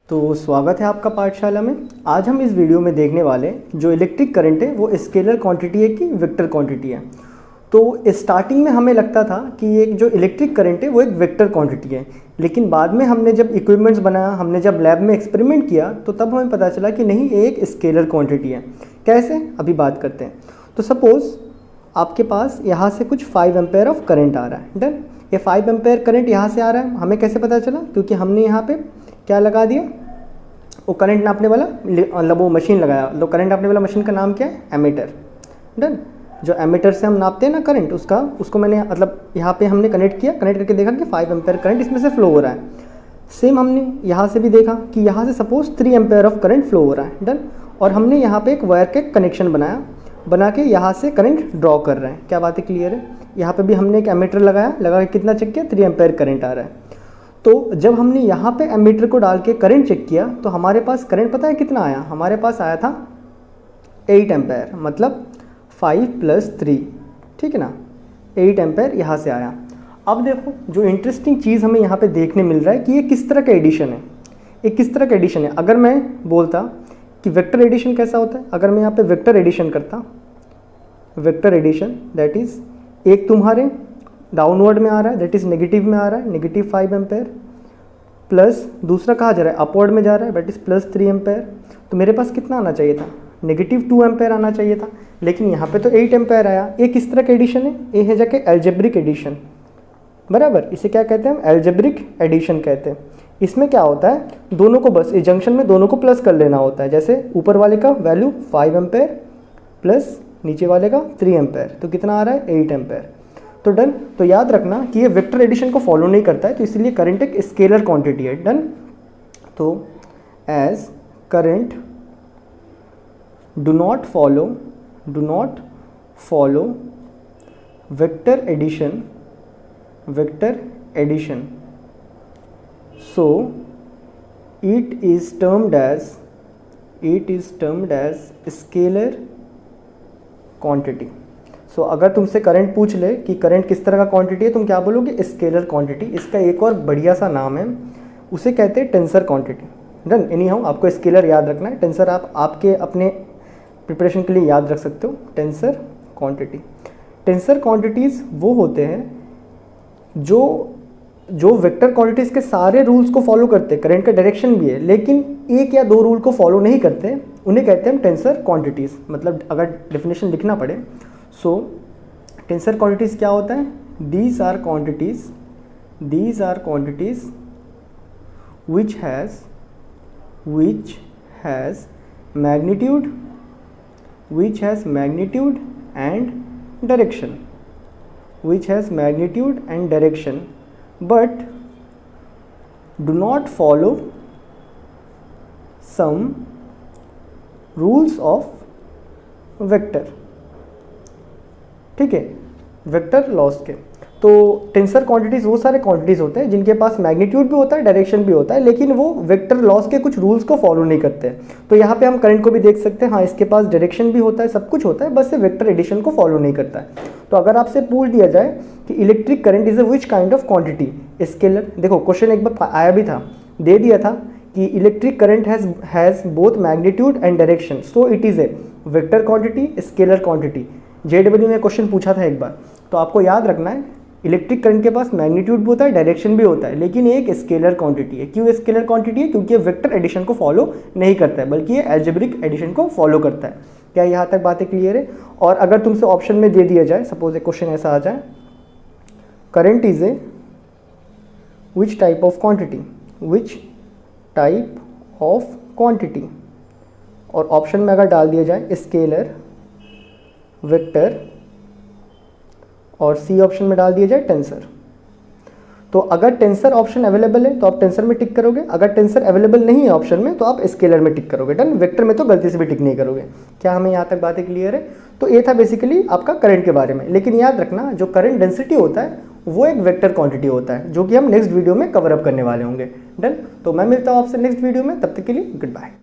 तो स्वागत है आपका पाठशाला में। आज हम इस वीडियो में देखने वाले हैं जो इलेक्ट्रिक करंट है वो स्केलर क्वांटिटी है कि वेक्टर क्वांटिटी है। तो स्टार्टिंग में हमें लगता था कि एक जो इलेक्ट्रिक करंट है वो एक वेक्टर क्वांटिटी है, लेकिन बाद में हमने जब इक्विपमेंट्स बनाया, हमने जब लैब में एक्सपेरिमेंट किया तो तब हमें पता चला कि नहीं, ये एक स्केलर क्वांटिटी है। कैसे, अभी बात करते हैं। तो सपोज़ आपके पास यहाँ से कुछ 5 एम्पेयर ऑफ करंट आ रहा है। डन, ये 5 एम्पेयर करंट यहाँ से आ रहा है। हमें कैसे पता चला? क्योंकि हमने यहाँ पे क्या लगा दिया, वो करंट नापने वाला मतलब वो मशीन लगाया। तो करंट नापने वाला मशीन का नाम क्या है? एमीटर। डन, जो एमीटर से हम नापते हैं ना करंट, उसको मैंने मतलब यहाँ पे हमने कनेक्ट किया, कनेक्ट करके देखा कि 5 एम्पेयर करंट इसमें से फ्लो हो रहा है। सेम हमने यहाँ से भी देखा कि यहाँ से suppose 3 ampere of current flow हो रहा है। डन, और हमने यहाँ पे एक वायर के कनेक्शन बना के यहाँ से करंट ड्रॉ कर रहे हैं। क्या बात है, क्लियर है? यहाँ पे भी हमने एक एमीटर लगा के कितना चेक किया? 3 एम्पेयर करंट आ रहा है। तो जब हमने यहाँ पे एमीटर को डाल के करंट चेक किया तो हमारे पास करंट पता है कितना आया? हमारे पास आया था 8 एम्पेयर, मतलब 5 + 3, ठीक है ना, 8 एम्पेयर यहाँ से आया। अब देखो, जो इंटरेस्टिंग चीज़ हमें यहाँ पे देखने मिल रहा है कि ये किस तरह का एडिशन है। ये किस तरह का एडिशन है? अगर मैं बोलता कि वेक्टर एडिशन कैसा होता है, अगर मैं यहाँ पे वेक्टर एडिशन करता, वेक्टर एडिशन दैट इज़ एक तुम्हारे डाउनवर्ड में आ रहा है, दैट इज़ नेगेटिव में आ रहा है, नेगेटिव 5 एम्पेयर, प्लस दूसरा कहाँ जा रहा है? अपवर्ड में जा रहा है, दैट इज़ प्लस 3 एम्पेयर। तो मेरे पास कितना आना चाहिए था? नेगेटिव 2 एम्पेयर आना चाहिए था, लेकिन यहाँ पे तो 8 एम्पेयर आया। ये किस तरह का एडिशन है? ये है जाके एल्जेब्रिक एडिशन, बराबर। इसे क्या कहते हैं हम? एल्जेब्रिक एडिशन कहते हैं। इसमें क्या होता है, दोनों को बस इस जंक्शन में दोनों को प्लस कर लेना होता है। जैसे ऊपर वाले का वैल्यू 5 एम्पेयर प्लस नीचे वाले का 3 एम्पेयर, तो कितना आ रहा है? 8 एम्पेयर। तो डन। तो याद रखना कि ये वेक्टर एडिशन को फॉलो नहीं करता है, तो इसलिए करंट एक स्केलर क्वांटिटी है। डन। तो as current do not follow vector addition, so it is termed as scalar quantity। So अगर तुमसे करंट पूछ ले कि करंट किस तरह का क्वांटिटी है, तुम क्या बोलोगे? Scalar quantity. इसका एक और बढ़िया सा नाम है, उसे कहते हैं tensor quantity. Done. Any how, आपको स्केलर याद रखना है, टेंसर आप आपके अपने प्रिपरेशन के लिए याद रख सकते हो। टेंसर क्वांटिटी, टेंसर क्वांटिटीज़ वो होते हैं जो वेक्टर क्वांटिटीज़ के सारे रूल्स को फॉलो करते हैं। करंट का डायरेक्शन भी है, लेकिन एक या दो रूल को फॉलो नहीं करते, उन्हें कहते हैं टेंसर क्वांटिटीज़। मतलब अगर डेफिनेशन लिखना पड़े, सो टेंसर क्वांटिटीज़ क्या होता है? These are quantities which has magnitude and direction, but do not follow some rules of vector, ठीक है, वेक्टर लॉस के। तो टेंसर क्वांटिटीज़ वो सारे क्वांटिटीज़ होते हैं जिनके पास मैग्नीट्यूड भी होता है, डायरेक्शन भी होता है, लेकिन वो वेक्टर लॉस के कुछ रूल्स को फॉलो नहीं करते हैं। तो यहाँ पे हम करंट को भी देख सकते हैं, हाँ इसके पास डायरेक्शन भी होता है, सब कुछ होता है, बस ये वेक्टर एडिशन को फॉलो नहीं करता है। तो अगर आपसे पूछ दिया जाए कि electric current is a which kind of quantity? Scalar. देखो क्वेश्चन एक बार आया भी था, दे दिया था कि electric current has both magnitude and direction, so it is a vector quantity, scalar quantity. JW में क्वेश्चन पूछा था एक बार। तो आपको याद रखना है, इलेक्ट्रिक करंट के पास मैग्नीट्यूड भी होता है, डायरेक्शन भी होता है, लेकिन ये एक स्केलर क्वांटिटी है। क्यों स्केलर क्वांटिटी है? क्योंकि ये वेक्टर एडिशन को फॉलो नहीं करता है, बल्कि ये एल्जेब्रिक एडिशन को फॉलो करता है। क्या यहाँ तक बातें क्लियर है? और अगर तुमसे ऑप्शन में दे दिया जाए, सपोज एक क्वेश्चन ऐसा आ जाए, current is a which type of quantity, और ऑप्शन में अगर डाल दिया जाए स्केलर, वेक्टर, और सी ऑप्शन में डाल दिया जाए टेंसर। तो अगर टेंसर ऑप्शन अवेलेबल है तो आप टेंसर में टिक करोगे, अगर टेंसर अवेलेबल नहीं है ऑप्शन में तो आप स्केलर में टिक करोगे। डन। वेक्टर में तो गलती से भी टिक नहीं करोगे। क्या हमें यहाँ तक बातें क्लियर है? तो ये था बेसिकली आपका करंट के बारे में। लेकिन याद रखना, जो करंट डेंसिटी होता है वो एक वेक्टर क्वांटिटी होता है, जो कि हम नेक्स्ट वीडियो में कवर अप करने वाले होंगे। डन। तो मैं मिलता हूँ आपसे नेक्स्ट वीडियो में, तब तक के लिए गुड बाय।